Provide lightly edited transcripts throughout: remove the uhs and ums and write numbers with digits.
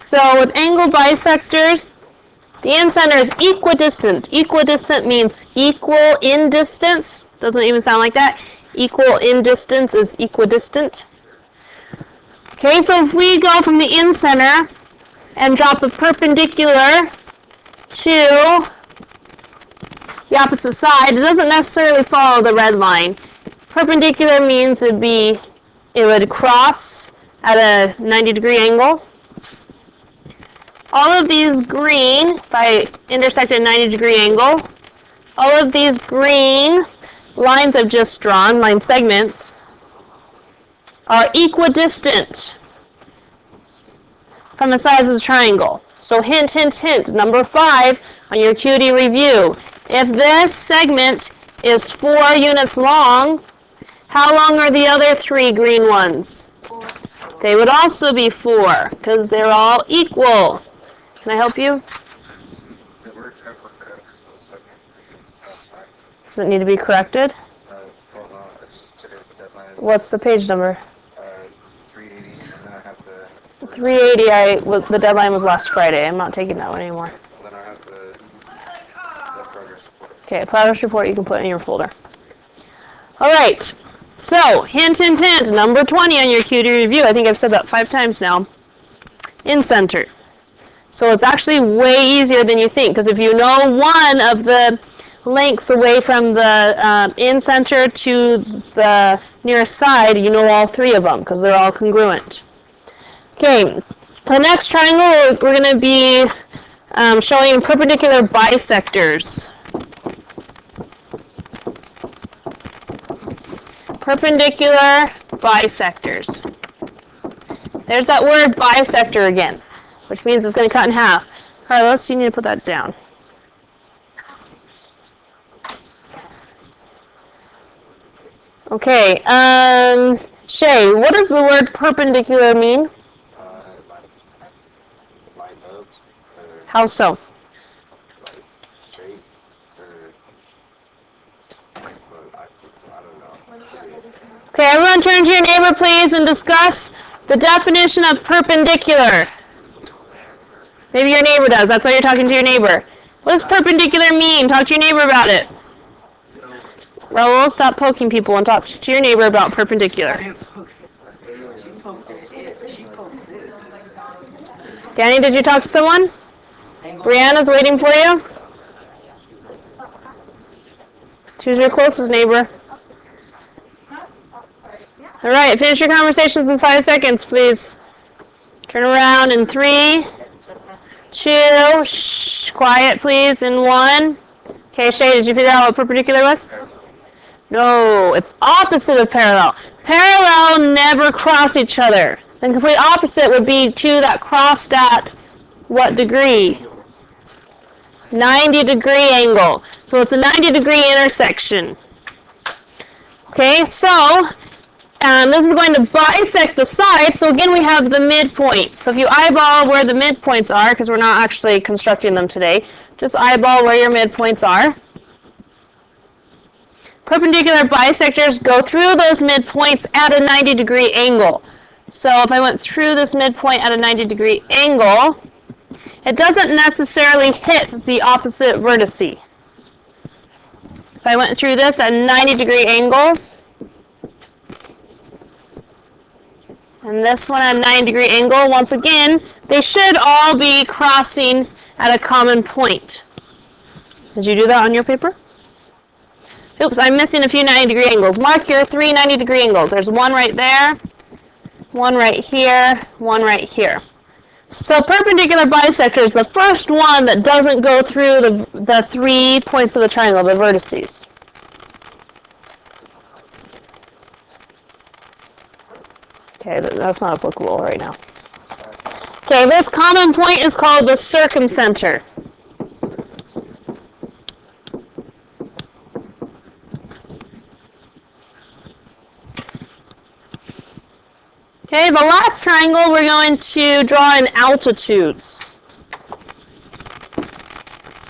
So with angle bisectors, the incenter is equidistant. Equidistant means equal in distance. Doesn't even sound like that. Equal in distance is equidistant. Okay, so if we go from the incenter and drop a perpendicular to the opposite side, it doesn't necessarily follow the red line. Perpendicular means it would cross at a 90-degree angle. All of these green, if I intersect at a 90-degree angle, all of these green lines I've just drawn, line segments, are equidistant from the sides of the triangle. So hint, hint, hint, number 5 on your QD review. If this segment is 4 units long, how long are the other 3 green ones? 4. They would also be 4, because they're all equal. Can I help you? Does it need to be corrected? What's the page number? 380, and then I have the... 380, the deadline was last Friday. I'm not taking that one anymore. Then I have the progress report. Okay, progress report you can put in your folder. All right, so hint, hint, hint, number 20 on your QD review. I think I've said that 5 times now. In-center. So it's actually way easier than you think, because if you know one of the lengths away from the in-center to the nearest side, you know all 3 of them, because they're all congruent. Okay, the next triangle, we're going to be showing perpendicular bisectors. Perpendicular bisectors. There's that word bisector again, which means it's going to cut in half. Carlos, you need to put that down. Okay, Shay, what does the word perpendicular mean? Line up. How so? Straight, I don't know. Okay, everyone turn to your neighbor, please, and discuss the definition of perpendicular. Maybe your neighbor does. That's why you're talking to your neighbor. What does perpendicular mean? Talk to your neighbor about it. Raul, stop poking people and talk to your neighbor about perpendicular. Danny, did you talk to someone? Brianna's waiting for you. Choose your closest neighbor. All right, finish your conversations in 5 seconds, please. Turn around in 3, 2, shh, quiet, please, in 1. Okay, Shay, did you figure out what perpendicular was? No, it's opposite of parallel. Parallel never cross each other. The complete opposite would be 2 that crossed at what degree? 90-degree angle. So it's a 90-degree intersection. Okay, so this is going to bisect the side. So again, we have the midpoint. So if you eyeball where the midpoints are, because we're not actually constructing them today, just eyeball where your midpoints are. Perpendicular bisectors go through those midpoints at a 90-degree angle. So if I went through this midpoint at a 90-degree angle, it doesn't necessarily hit the opposite vertice. If I went through this at a 90-degree angle, and this one at a 90-degree angle, once again, they should all be crossing at a common point. Did you do that on your paper? Oops, I'm missing a few 90-degree angles. Mark your 3 90-degree angles. There's one right there, one right here, one right here. So perpendicular bisector is the first one that doesn't go through the 3 points of the triangle, the vertices. Okay, that's not applicable right now. Okay, this common point is called the circumcenter. Okay, the last triangle we're going to draw in altitudes.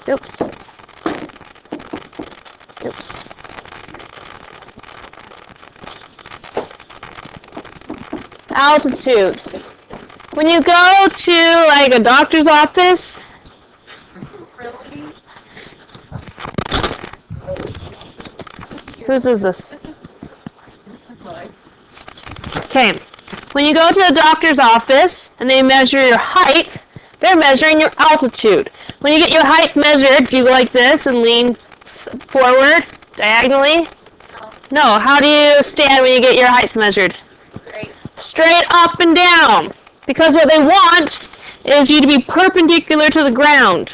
Oops. Oops. Altitudes. When you go to like a doctor's office, whose is this? Okay, when you go to the doctor's office and they measure your height, they're measuring your altitude. When you get your height measured, do you go like this and lean forward diagonally? No. How do you stand when you get your height measured? Straight up and down. Because what they want is you to be perpendicular to the ground.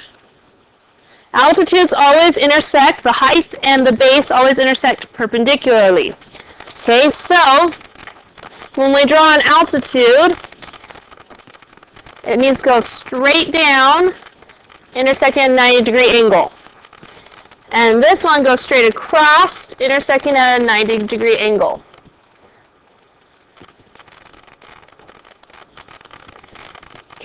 Altitudes always intersect, the height and the base always intersect perpendicularly. Okay, so when we draw an altitude, it needs to go straight down, intersecting at a 90-degree angle. And this one goes straight across, intersecting at a 90-degree angle.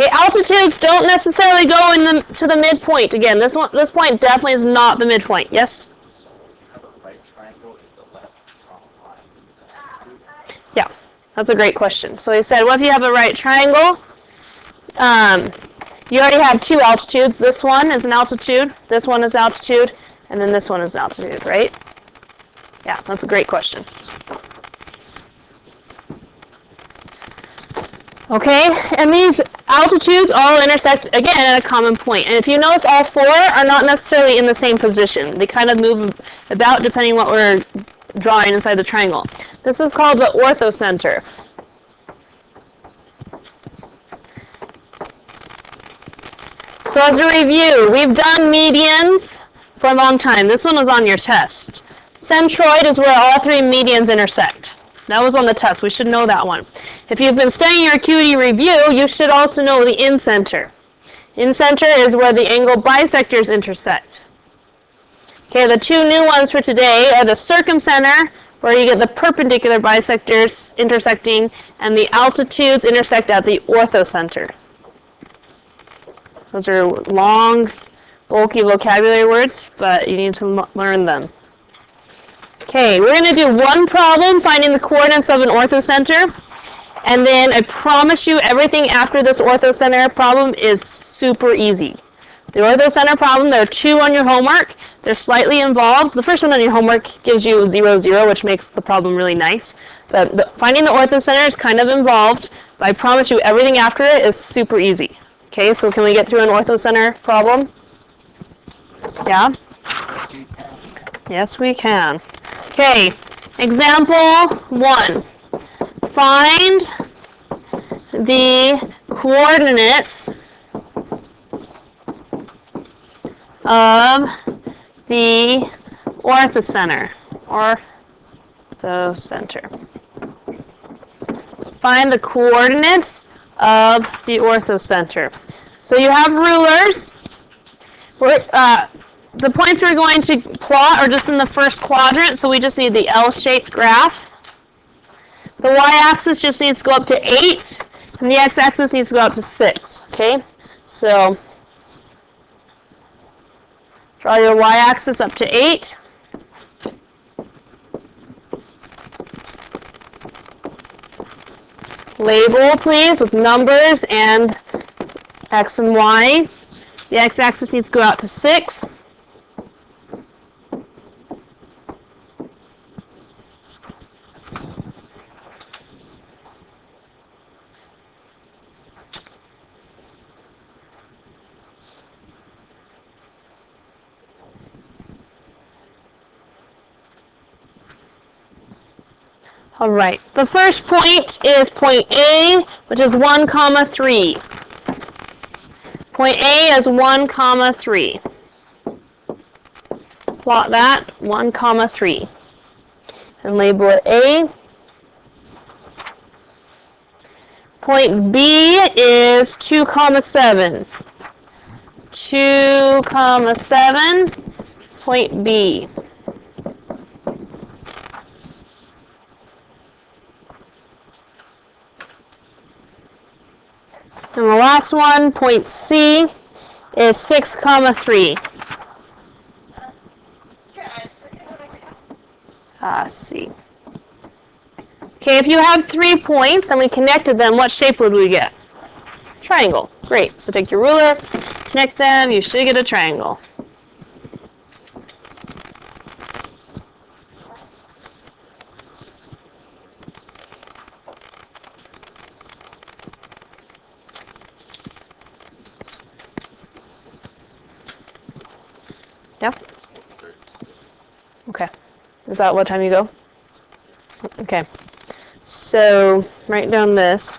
Okay, altitudes don't necessarily go to the midpoint. Again, this point definitely is not the midpoint. Yes? Yeah, that's a great question. So he said, what if you have a right triangle? You already have two altitudes. This one is an altitude, this one is altitude, and then this one is altitude, right? Yeah, that's a great question. Okay, and these altitudes all intersect, again, at a common point. And if you notice, all four are not necessarily in the same position. They kind of move about depending what we're drawing inside the triangle. This is called the orthocenter. So as a review, we've done medians for a long time. This one was on your test. Centroid is where all three medians intersect. That was on the test. We should know that one. If you've been studying your acuity review, you should also know the incenter. Incenter is where the angle bisectors intersect. Okay, the two new ones for today are the circumcenter, where you get the perpendicular bisectors intersecting, and the altitudes intersect at the orthocenter. Those are long, bulky vocabulary words, but you need to learn them. Okay, we're going to do one problem, finding the coordinates of an orthocenter. And then I promise you everything after this orthocenter problem is super easy. The orthocenter problem, there are two on your homework. They're slightly involved. The first one on your homework gives you 0, 0, which makes the problem really nice. But finding the orthocenter is kind of involved, but I promise you everything after it is super easy. Okay, so can we get through an orthocenter problem? Yeah? Yes, we can. Okay, example 1. Find the coordinates of the orthocenter. Find the coordinates of the orthocenter. So you have rulers. The points we're going to plot are just in the first quadrant, so we just need the L-shaped graph. The y-axis just needs to go up to 8, and the x-axis needs to go up to 6. Okay? So draw your y-axis up to 8. Label, please, with numbers and x and y. The x-axis needs to go out to 6. All right, the first point is point A, which is 1, 3. Point A is 1, 3. Plot that, 1, 3. And label it A. Point B is 2, 7. 2, 7, point B. And the last one, point C, is 6, 3. C. Okay, if you have 3 points and we connected them, what shape would we get? triangle. Great. So take your ruler, connect them, you should get a triangle. Yeah? Okay. Is that what time you go? Okay. So write down this.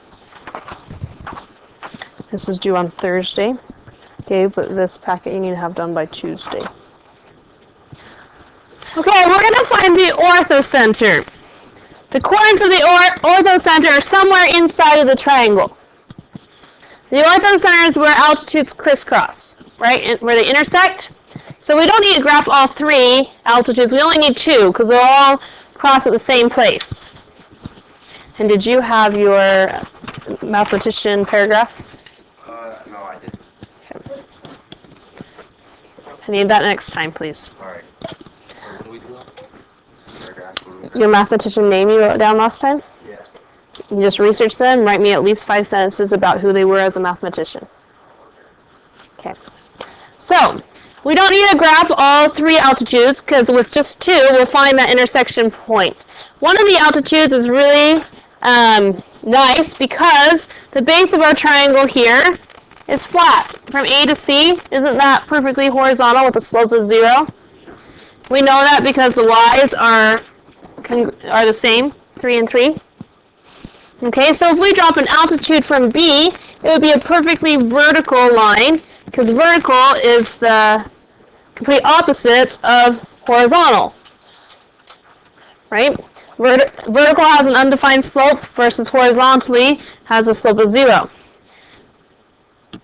This is due on Thursday. Okay, but this packet you need to have done by Tuesday. Okay, we're going to find the orthocenter. The coordinates of the orthocenter are somewhere inside of the triangle. The orthocenter is where altitudes crisscross, right? Where they intersect. So we don't need to graph all three altitudes. We only need two because they'll all cross at the same place. And did you have your mathematician paragraph? No, I didn't. Okay. I need that next time, please. All right. What do we do? Paragraph. Your mathematician name you wrote down last time? Yeah. You just research them, write me at least 5 sentences about who they were as a mathematician. Okay. So, we don't need to graph all three altitudes because with just two, we'll find that intersection point. One of the altitudes is really nice because the base of our triangle here is flat from A to C. Isn't that perfectly horizontal with a slope of 0? We know that because the y's are the same, 3 and 3. Okay, so if we drop an altitude from B, it would be a perfectly vertical line because vertical is the complete opposite of horizontal, right? Vertical has an undefined slope versus horizontally has a slope of 0.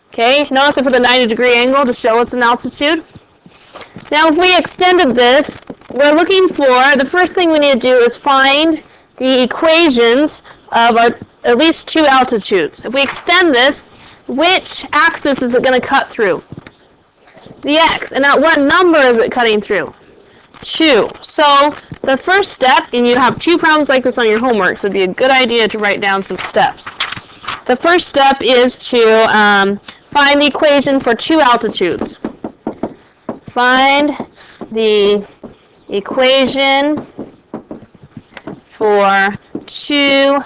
Okay, notice I put a 90-degree angle to show it's an altitude. Now if we extended this, we're looking for, the first thing we need to do is find the equations of our at least two altitudes. If we extend this, which axis is it going to cut through? The x. And at what number is it cutting through? 2. So the first step, and you have 2 problems like this on your homework, so it would be a good idea to write down some steps. The first step is to find the equation for 2 altitudes. Find the equation for 2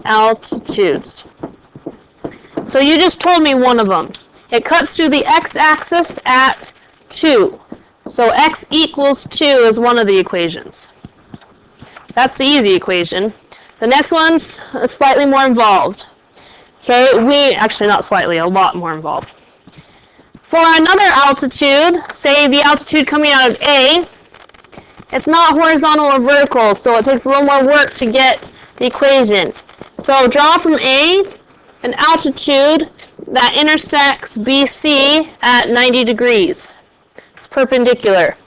altitudes. So you just told me one of them. It cuts through the x-axis at 2. So x equals 2 is one of the equations. That's the easy equation. The next one's slightly more involved. Okay, actually not slightly, a lot more involved. For another altitude, say the altitude coming out of A, it's not horizontal or vertical, so it takes a little more work to get the equation. So draw from A an altitude that intersects BC at 90 degrees. It's perpendicular.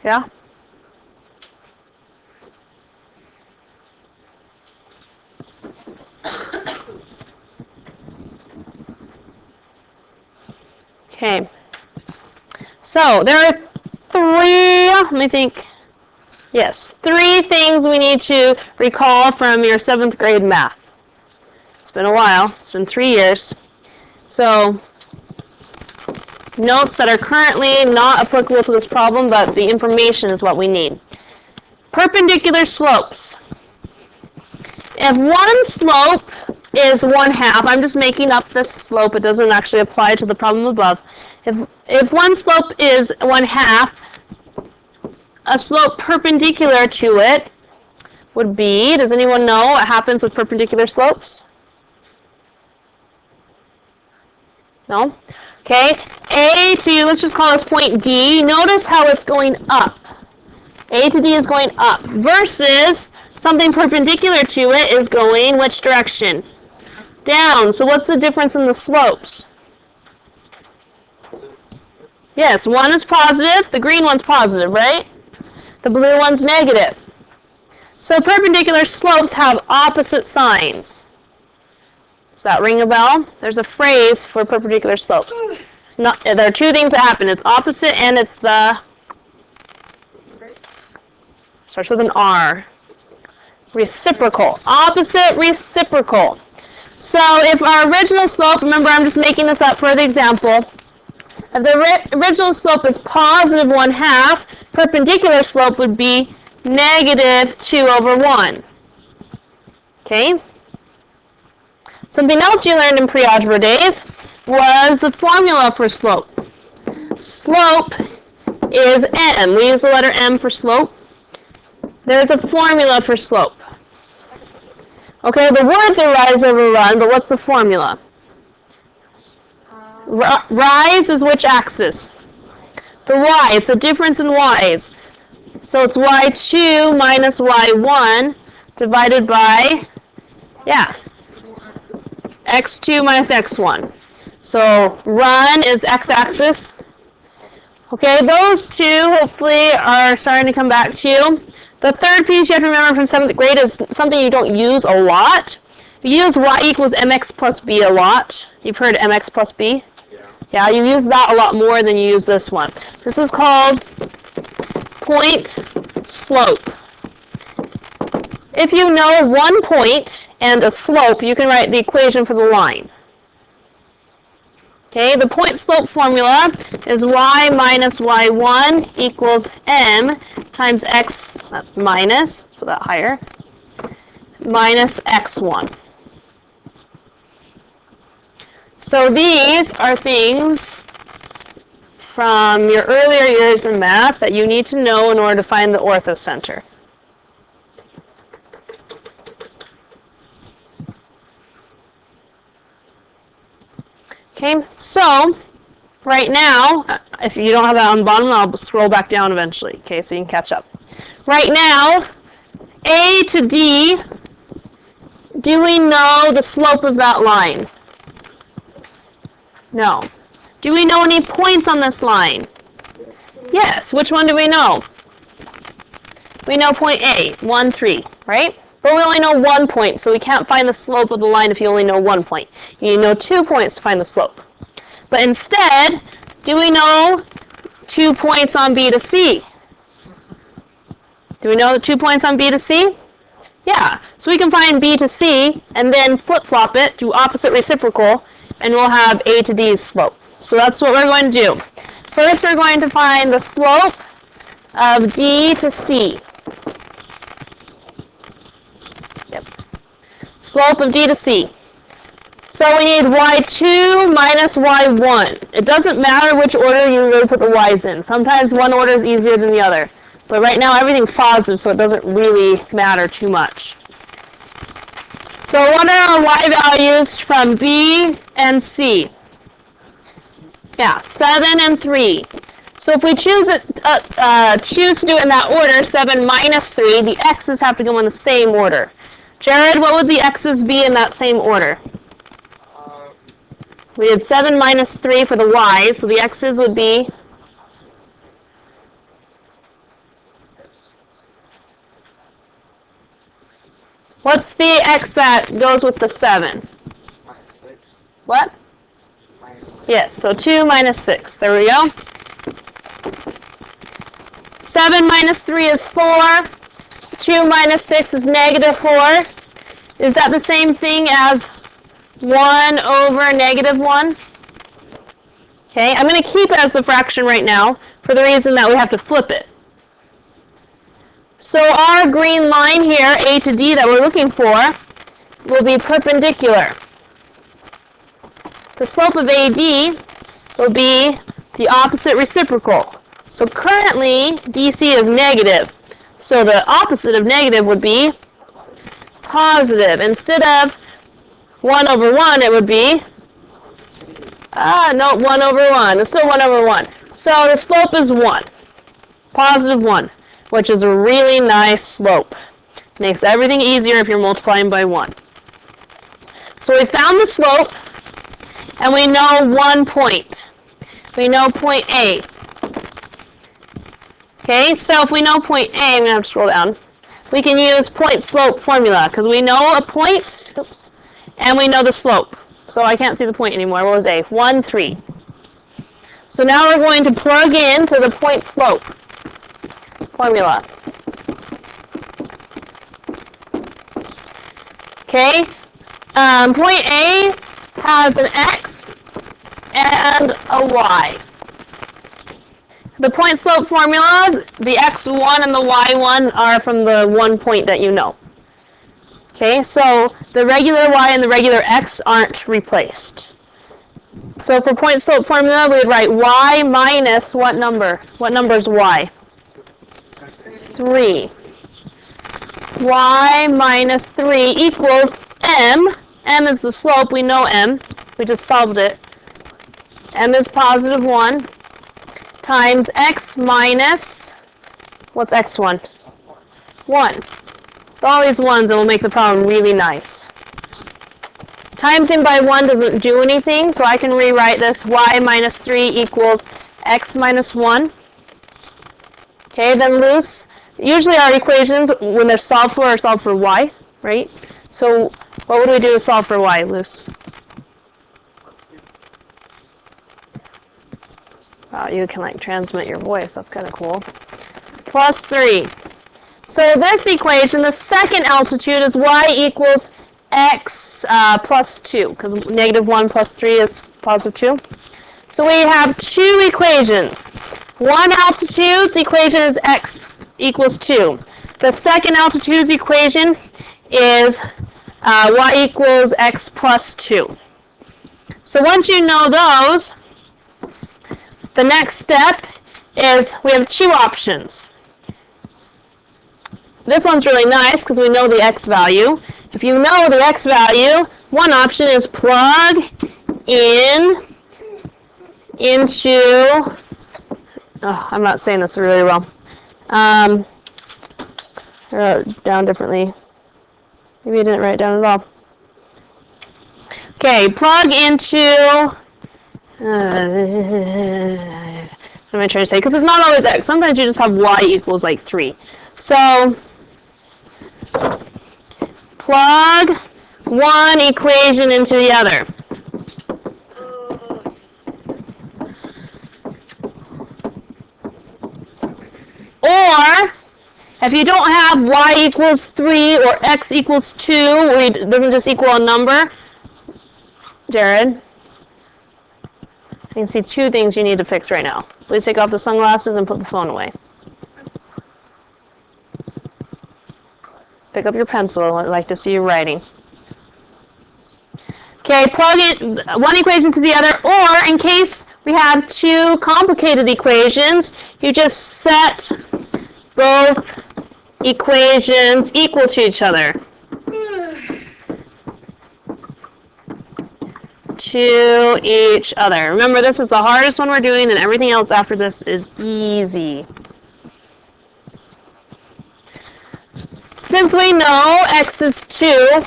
Yeah? Okay. So there are 3, let me think. Yes, 3 things we need to recall from your 7th grade math. It's been a while. It's been 3 years. So notes that are currently not applicable to this problem, but the information is what we need. Perpendicular slopes. If one slope is 1/2, I'm just making up this slope, it doesn't actually apply to the problem above. If one slope is 1/2, a slope perpendicular to it would be, does anyone know what happens with perpendicular slopes? No? Okay, A to, let's just call this point D. Notice how it's going up. A to D is going up versus something perpendicular to it is going which direction? Down. So what's the difference in the slopes? Yes, one is positive, the green one's positive, right? The blue one's negative. So perpendicular slopes have opposite signs. Does that ring a bell? There's a phrase for perpendicular slopes. It's not, there are 2 things that happen. It's opposite and it's the, starts with an R. reciprocal. Opposite reciprocal. So if our original slope, remember I'm just making this up for the example, if the original slope is positive 1/2, perpendicular slope would be negative 2/1. Okay? Something else you learned in pre-algebra days was the formula for slope. Slope is m. We use the letter m for slope. There's a formula for slope. Okay, the words are rise over run, but what's the formula? Rise is which axis? The y. It's the difference in y's. So it's y2 minus y1 divided by, x2 minus x1. So run is x-axis. Okay, those two hopefully are starting to come back to you. The third piece you have to remember from 7th grade is something you don't use a lot. You use y equals mx plus b a lot. You've heard mx plus b? Yeah, you use that a lot more than you use this one. This is called point slope. If you know one point and a slope, you can write the equation for the line. Okay, the point slope formula is y minus y1 equals m times x, that's minus, let's put that higher, minus x1. So these are things from your earlier years in math that you need to know in order to find the orthocenter. Okay, so right now, if you don't have that on the bottom, I'll scroll back down eventually, okay, so you can catch up. Right now, A to D, do we know the slope of that line? No. Do we know any points on this line? Yes. Which one do we know? We know point A, 1, 3, right? But we only know 1 point, so we can't find the slope of the line if you only know 1 point. You need to know 2 points to find the slope. But instead, do we know 2 points on B to C? Do we know the 2 points on B to C? Yeah. So we can find B to C and then flip-flop it to opposite reciprocal, and we'll have A to D's slope. So that's what we're going to do. First, we're going to find the slope of D to C. Slope of D to C. So we need y2 minus y1. It doesn't matter which order you really put the y's in. Sometimes one order is easier than the other. But right now everything's positive, so it doesn't really matter too much. So what are our y values from B and C? Yeah, 7 and 3. So if we choose to do it in that order, 7 minus 3, the x's have to go in the same order. Jared, what would the x's be in that same order? We had 7 minus 3 for the y's, so the x's would be... What's the x that goes with the 7? Minus 6. What? Minus 6. Yes, so 2 minus 6. There we go. 7 minus 3 is 4. 2 minus 6 is negative 4. Is that the same thing as 1 over negative 1? Okay, I'm going to keep it as the fraction right now for the reason that we have to flip it. So our green line here, A to D, that we're looking for, will be perpendicular. The slope of AD will be the opposite reciprocal. So currently, DC is negative. So the opposite of negative would be positive. Instead of 1 over 1, it would be, 1 over 1. It's still 1 over 1. So the slope is 1, positive 1, which is a really nice slope. Makes everything easier if you're multiplying by 1. So we found the slope, and we know 1 point. We know point A. Okay, so if we know point A, I'm going to have to scroll down. We can use point slope formula, because we know a point, and we know the slope. So I can't see the point anymore. What was A? 1, 3. So now we're going to plug into the point slope formula. Okay? Point A has an x and a y. The point slope formula, the x1 and the y1 are from the one point that you know. Okay, so the regular y and the regular x aren't replaced. So for point slope formula, we would write y minus what number? What number is y? 3. Y minus 3 equals m. M is the slope. We know m. We just solved it. M is positive 1 times x minus, what's x1? 1. So all these ones, it will make the problem really nice. Timesing by 1 doesn't do anything, so I can rewrite this y minus 3 equals x minus 1. Okay, then loose. Usually our equations, when they're solved for, are solved for y, right? So what would we do to solve for y, loose? Wow, you can like transmit your voice. That's kind of cool. Plus 3. So this equation, the second altitude is y equals x plus 2, because negative 1 plus 3 is positive 2. So we have two equations. One altitude's equation is x equals 2. The second altitude's equation is y equals x plus 2. So once you know those, the next step is we have two options. This one's really nice because we know the x value. If you know the x value, one option is plug in into, I'm not saying this really well. I wrote it down differently. Maybe I didn't write it down at all. Okay, plug into, what am I trying to say? Because it's not always x. Sometimes you just have y equals like 3. So, plug one equation into the other. Or, if you don't have y equals 3 or x equals 2, or it doesn't just equal a number, Jared, I can see two things you need to fix right now. Please take off the sunglasses and put the phone away. Pick up your pencil. I'd like to see you writing. Okay, plug in one equation to the other, or in case we have two complicated equations, you just set both equations equal to each other. To each other. Remember, this is the hardest one we're doing, and everything else after this is easy. Since we know x is 2,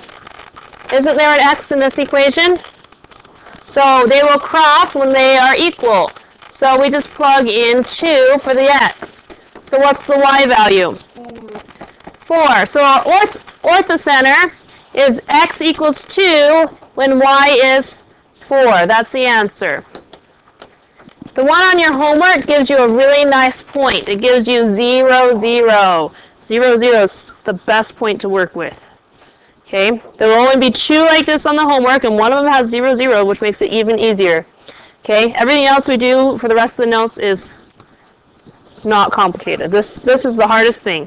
isn't there an x in this equation? So they will cross when they are equal. So we just plug in 2 for the x. So what's the y value? 4. So our orthocenter is x equals 2 when y is 4. That's the answer. The one on your homework gives you a really nice point. It gives you 0, 0. 0, 0 is the best point to work with. Okay? There will only be 2 like this on the homework, and one of them has 0, 0, which makes it even easier. Okay? Everything else we do for the rest of the notes is not complicated. This is the hardest thing.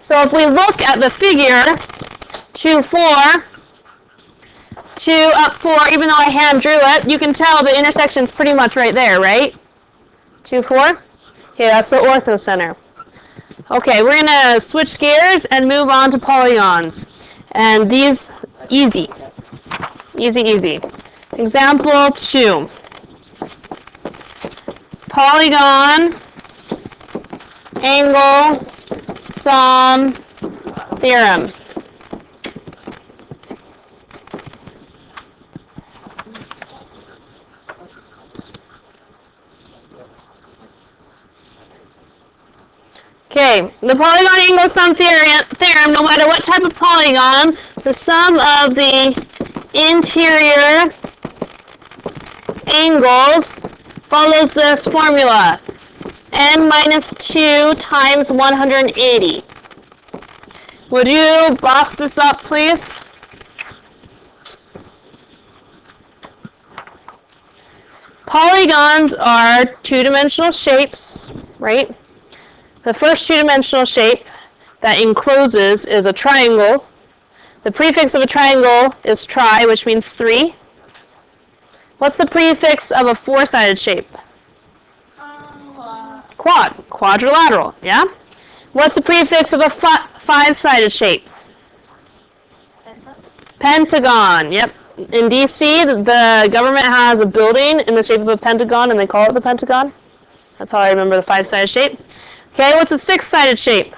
So if we look at the figure, 2, 4, 2 up 4, even though I hand drew it, you can tell the intersection's pretty much right there, right? 2, 4? Okay, that's the orthocenter. Okay, we're going to switch gears and move on to polygons. And these, easy. Easy, easy. Example 2. Polygon, angle, sum, theorem. Okay, the polygon angle sum theorem, no matter what type of polygon, the sum of the interior angles follows this formula. N minus 2 times 180. Would you box this up, please? Polygons are two-dimensional shapes, right? The first two-dimensional shape that encloses is a triangle. The prefix of a triangle is tri, which means 3. What's the prefix of a four-sided shape? Quad. Quadrilateral, yeah? What's the prefix of a five-sided shape? Pentagon, yep. In DC, the government has a building in the shape of a pentagon, and they call it the Pentagon. That's how I remember the five-sided shape. Okay, what's a six-sided shape?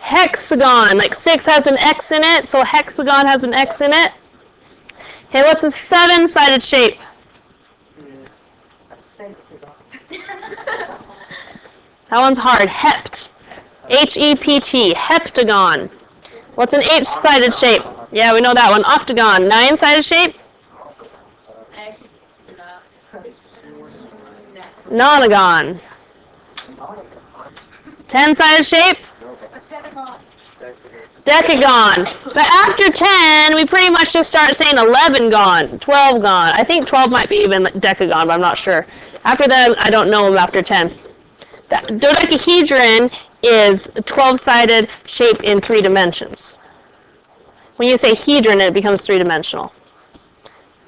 Hexagon. Like 6 has an X in it, so hexagon has an X in it. Okay, what's a seven-sided shape? That one's hard. Hept. H-E-P-T. Heptagon. What's an H-sided shape? Yeah, we know that one. Octagon. Nine-sided shape? Nonagon. 10-sided shape? Decagon. But after 10, we pretty much just start saying 11 gone, 12 gone. I think 12 might be even decagon, but I'm not sure. After that, I don't know them after 10. The dodecahedron is a 12-sided shape in 3 dimensions. When you say hedron, it becomes 3-dimensional.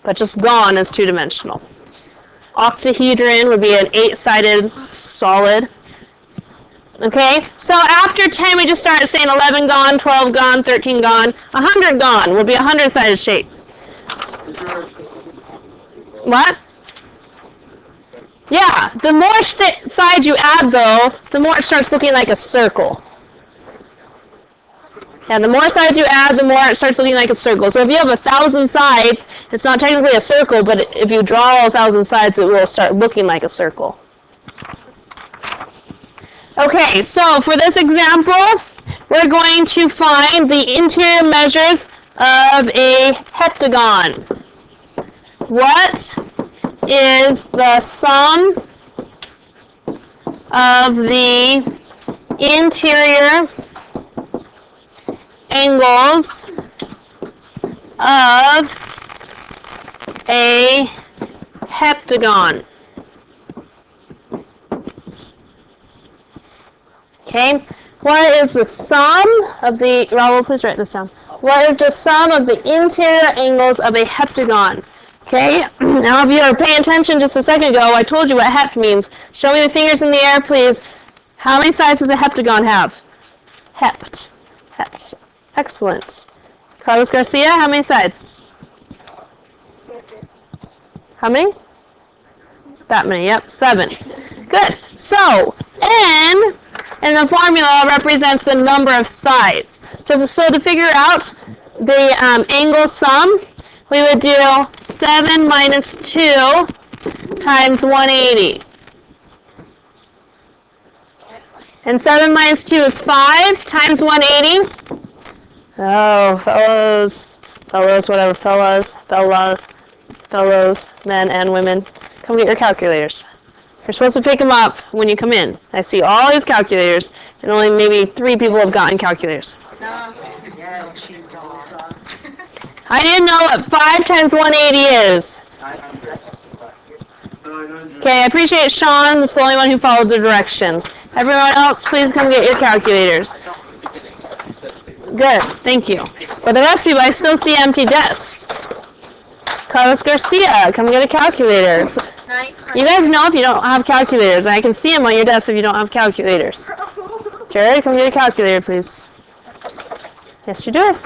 But just gon is 2-dimensional. Octahedron would be an 8-sided solid. Okay, so after 10, we just start saying 11 gone, 12 gone, 13 gone. 100 gone will be a 100-sided shape. What? Yeah, the more sides you add, though, the more it starts looking like a circle. Yeah, the more sides you add, the more it starts looking like a circle. So if you have 1,000 sides, it's not technically a circle, but if you draw all 1,000 sides, it will start looking like a circle. Okay, so for this example, we're going to find the interior measures of a heptagon. What is the sum of the interior angles of a heptagon? Okay, what is the sum of the, Raul, please write this down. What is the sum of the interior angles of a heptagon? Okay, now if you were paying attention just a second ago, I told you what hept means. Show me the fingers in the air, please. How many sides does a heptagon have? Hept. Hept. Excellent. Carlos Garcia, how many sides? How many? That many, yep, 7. Good. So, n in the formula represents the number of sides. So to figure out the angle sum, we would do 7 minus 2 times 180. And 7 minus 2 is 5 times 180. Oh, fellows, men and women, come get your calculators. You're supposed to pick them up when you come in. I see all these calculators, and only maybe 3 people have gotten calculators. I didn't know what 5 times 180 is. Okay, I appreciate Sean. He's the only one who followed the directions. Everyone else, please come get your calculators. Good, thank you. For the rest of you, I still see empty desks. Carlos Garcia, come get a calculator. You guys know if you don't have calculators. I can see them on your desk if you don't have calculators. Jared, come get a calculator, please. Yes, you do.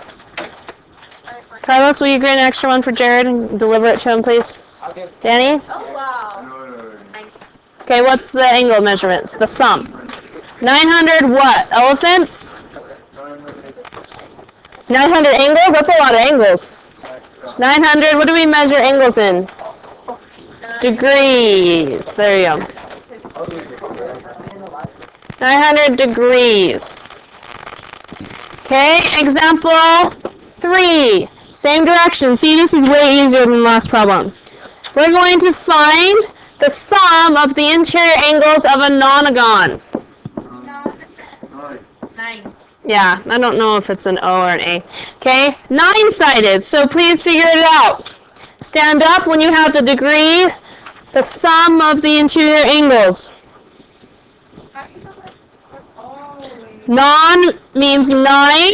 Carlos, will you grab an extra one for Jared and deliver it to him, please? Danny? Oh, wow. Okay, what's the angle measurements? The sum. 900 what? Elephants? 900 angles? That's a lot of angles. 900, what do we measure angles in? Degrees. There you go. 900 degrees. Okay, example 3. Same direction. See, this is way easier than the last problem. We're going to find the sum of the interior angles of a nonagon. 9. Yeah, I don't know if it's an O or an A. Okay, 9-sided, so please figure it out. Stand up when you have the degree, the sum of the interior angles. Non means 9.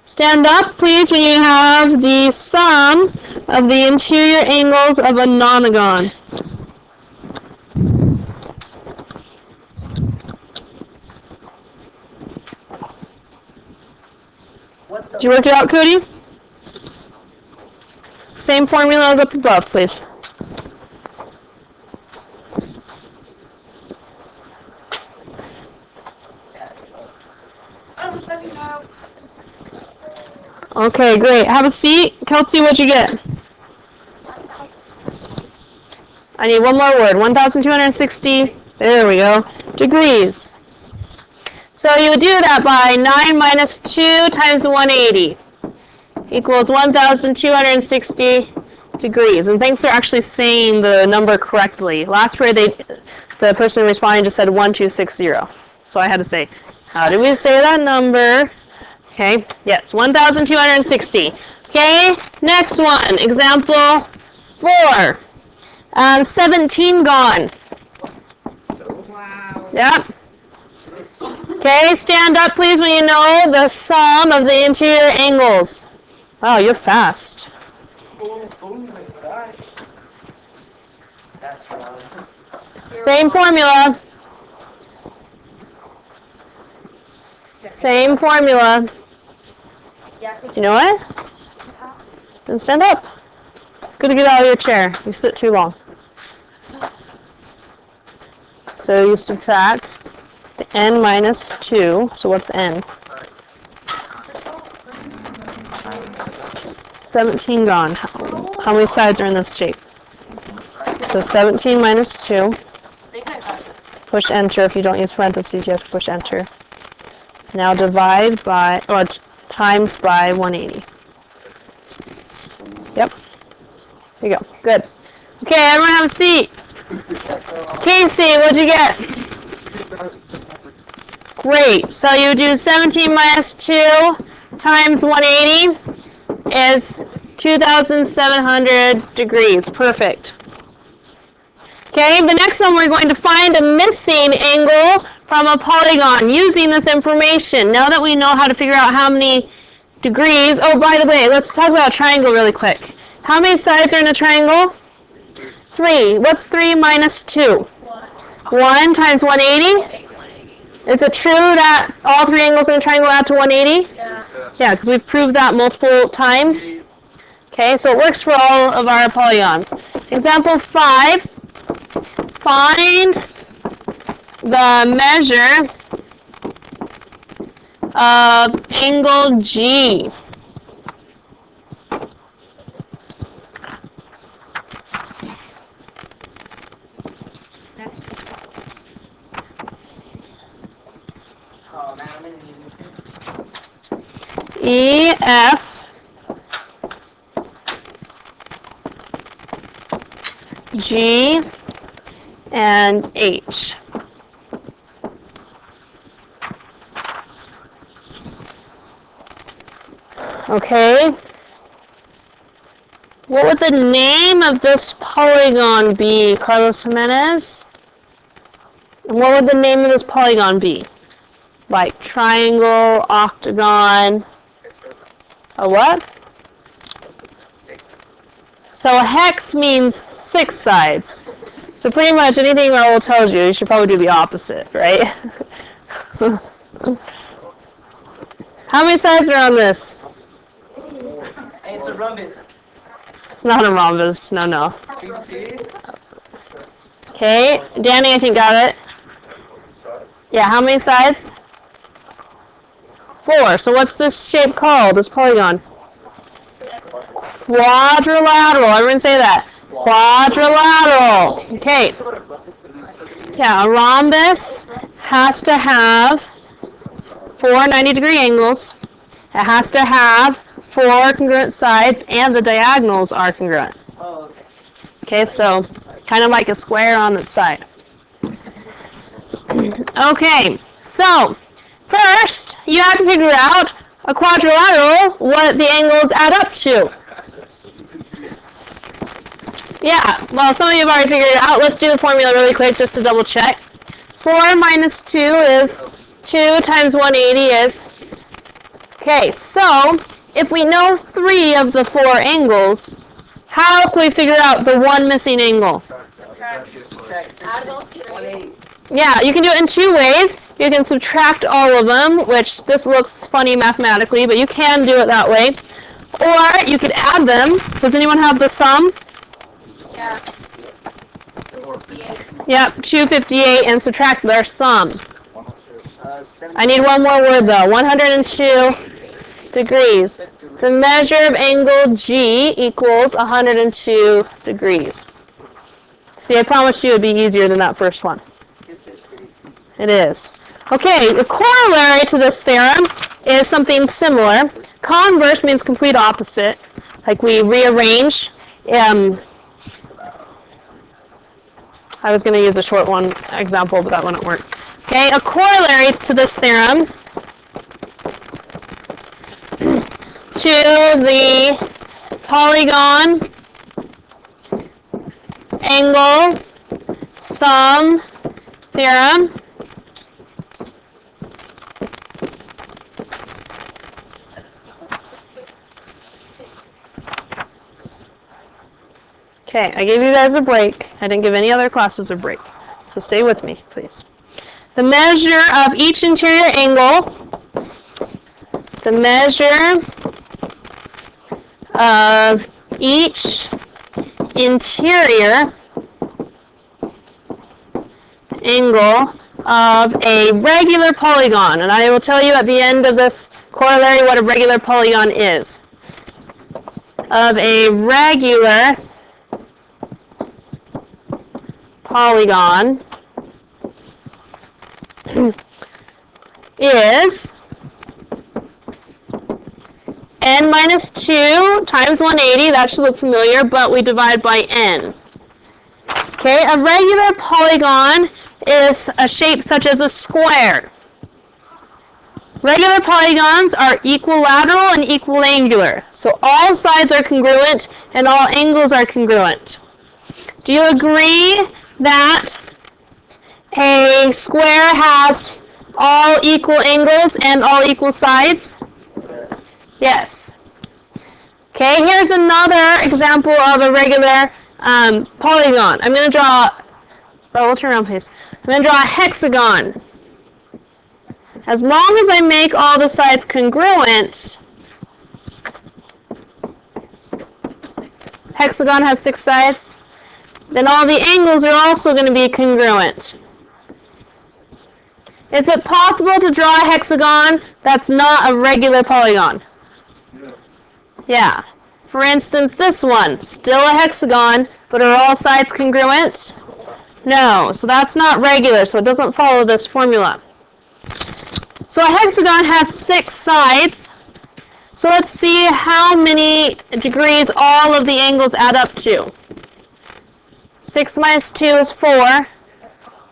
Stand up, please, when you have the sum of the interior angles of a nonagon. Did you work it out, Cody? Same formula as up above, please. Okay, great. Have a seat. Kelsey, what'd you get? I need one more word. 1,260. There we go. Degrees. So you would do that by 9 minus 2 times 180 equals 1,260 degrees. And thanks for actually saying the number correctly. Last period, the person responding just said 1260. So I had to say, how do we say that number? Okay, yes, 1,260. Okay, next one, example 4. 17 gone. Wow. Yep. Okay, stand up please when you know the sum of the interior angles. Wow, you're fast. Same formula. Same formula. Do you know what? Then stand up. It's good to get out of your chair. You sit too long. So you subtract the n minus 2. So what's n? 17 gone. How many sides are in this shape? So 17 minus 2. Push enter. If you don't use parentheses, you have to push enter. Now divide by, or times by 180. Yep. There you go. Good. Okay, everyone have a seat. Casey, what'd you get? Great. So you do 17 minus 2 times 180 is 2,700 degrees. Perfect. Okay, the next one we're going to find a missing angle from a polygon using this information. Now that we know how to figure out how many degrees, oh, by the way, let's talk about a triangle really quick. How many sides are in a triangle? 3. What's 3 minus 2? 1 times 180? Is it true that all 3 angles in a triangle add to 180? Yeah, because we've proved that multiple times. Okay, so it works for all of our polygons. Example 5. Find the measure of angle G. E, F, G, and H. Okay. What would the name of this polygon be, Carlos Jimenez? And what would the name of this polygon be? Like triangle, octagon, a what? So a hex means 6 sides. So pretty much anything Raoul tells you, you should probably do the opposite, right? How many sides are on this? It's a rhombus. It's not a rhombus. No, no. Okay, Danny, I think got it. Yeah, how many sides? 4. So what's this shape called, this polygon? Quadrilateral. Everyone say that. Quadrilateral. Okay. Yeah, a rhombus has to have 4 90-degree angles. It has to have 4 congruent sides, and the diagonals are congruent. Okay, so kind of like a square on its side. Okay, so first you have to figure out a quadrilateral what the angles add up to. Yeah, well, some of you have already figured it out. Let's do the formula really quick just to double check. 4 minus 2 is 2 times 180 is... Okay, so if we know 3 of the 4 angles, how can we figure out the one missing angle? Yeah, you can do it in 2 ways. You can subtract all of them, which this looks funny mathematically, but you can do it that way. Or you could add them. Does anyone have the sum? Yeah. Yep, 258, and subtract their sum. I need one more word though. 102 degrees. The measure of angle G equals 102 degrees. See, I promised you it would be easier than that first one. It is. Okay, the corollary to this theorem is something similar. Converse means complete opposite. Like we rearrange. I was going to use a short one example, but that wouldn't work. Okay, a corollary to this theorem to the polygon angle sum theorem Okay, I gave you guys a break. I didn't give any other classes a break. So stay with me, please. The measure of each interior angle, the measure of each interior angle of a regular polygon. And I will tell you at the end of this corollary what a regular polygon is. Of a regular polygon is n minus 2 times 180. That should look familiar, but we divide by n. Okay, a regular polygon is a shape such as a square. Regular polygons are equilateral and equiangular. So all sides are congruent and all angles are congruent. Do you agree that a square has all equal angles and all equal sides? Yes. Okay, here's another example of a regular polygon. I'm going to draw, we'll turn around please. I'm going to draw a hexagon. As long as I make all the sides congruent, hexagon has 6 sides, then all the angles are also going to be congruent. Is it possible to draw a hexagon that's not a regular polygon? Yeah. For instance, this one, still a hexagon, but are all sides congruent? No, so that's not regular, so it doesn't follow this formula. So a hexagon has 6 sides. So let's see how many degrees all of the angles add up to. 6 minus 2 is 4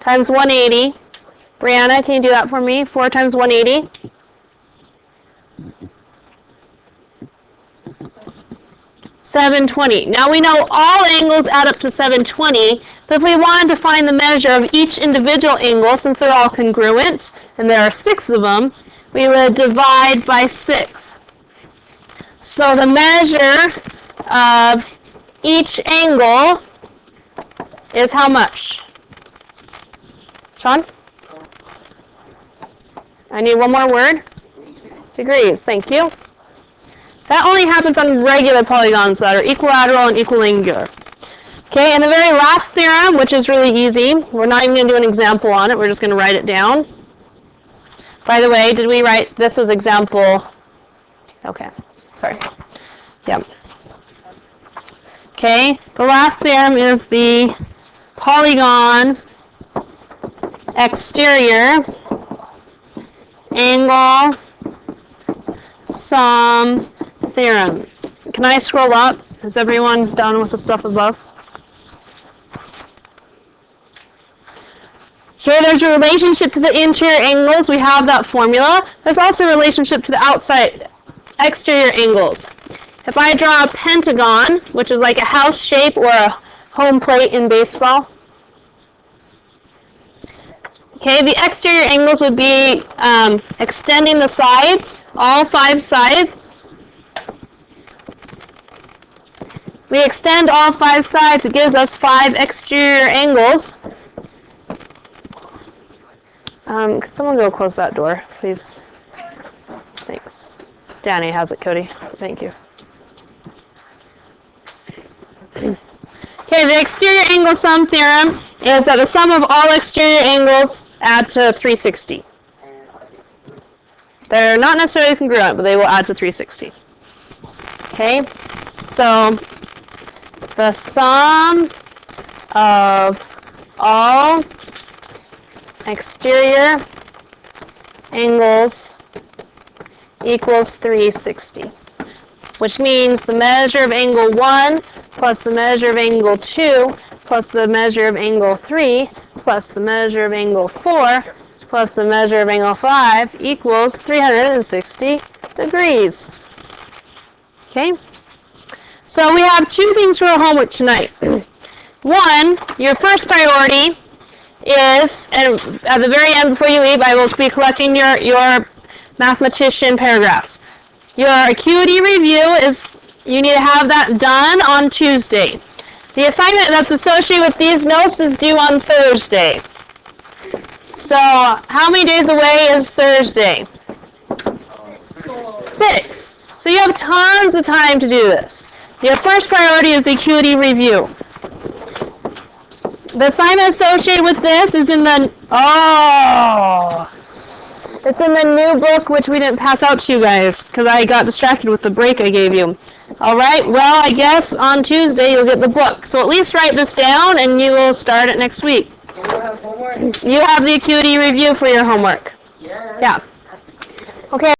times 180. Brianna, can you do that for me? 4 times 180. $720. Now we know all angles add up to 720, but if we wanted to find the measure of each individual angle, since they're all congruent, and there are 6 of them, we would divide by 6. So the measure of each angle is how much? Sean? I need one more word. Degrees, thank you. That only happens on regular polygons that are equilateral and equiangular. Okay, and the very last theorem, which is really easy, we're not even going to do an example on it, we're just going to write it down. By the way, did we write, this was example, okay, sorry. Yep. Okay, the last theorem is the polygon exterior angle sum theorem. Can I scroll up? Is everyone done with the stuff above? Here there's a relationship to the interior angles. We have that formula. There's also a relationship to the exterior angles. If I draw a pentagon, which is like a house shape or a home plate in baseball. Okay, the exterior angles would be extending the sides, all 5 sides. We extend all 5 sides, it gives us 5 exterior angles. Could someone go close that door, please? Thanks. Danny has it, Cody. Thank you. Okay, the exterior angle sum theorem is that the sum of all exterior angles add to 360. They're not necessarily congruent, but they will add to 360. Okay, so the sum of all exterior angles equals 360, which means the measure of angle 1 plus the measure of angle 2 plus the measure of angle 3 plus the measure of angle 4 plus the measure of angle 5 equals 360 degrees. Okay? So we have 2 things for our homework tonight. One, your first priority is, and at the very end before you leave, I will be collecting your mathematician paragraphs. Your acuity review is, you need to have that done on Tuesday. The assignment that's associated with these notes is due on Thursday. So, how many days away is Thursday? 6. So you have tons of time to do this. Your first priority is the acuity review. The assignment associated with this is in the, it's in the new book, which we didn't pass out to you guys, because I got distracted with the break I gave you. Alright, well, I guess on Tuesday you'll get the book. So at least write this down, and you will start it next week. So we'll have homework? You have the acuity review for your homework. Yes. Yeah. Okay.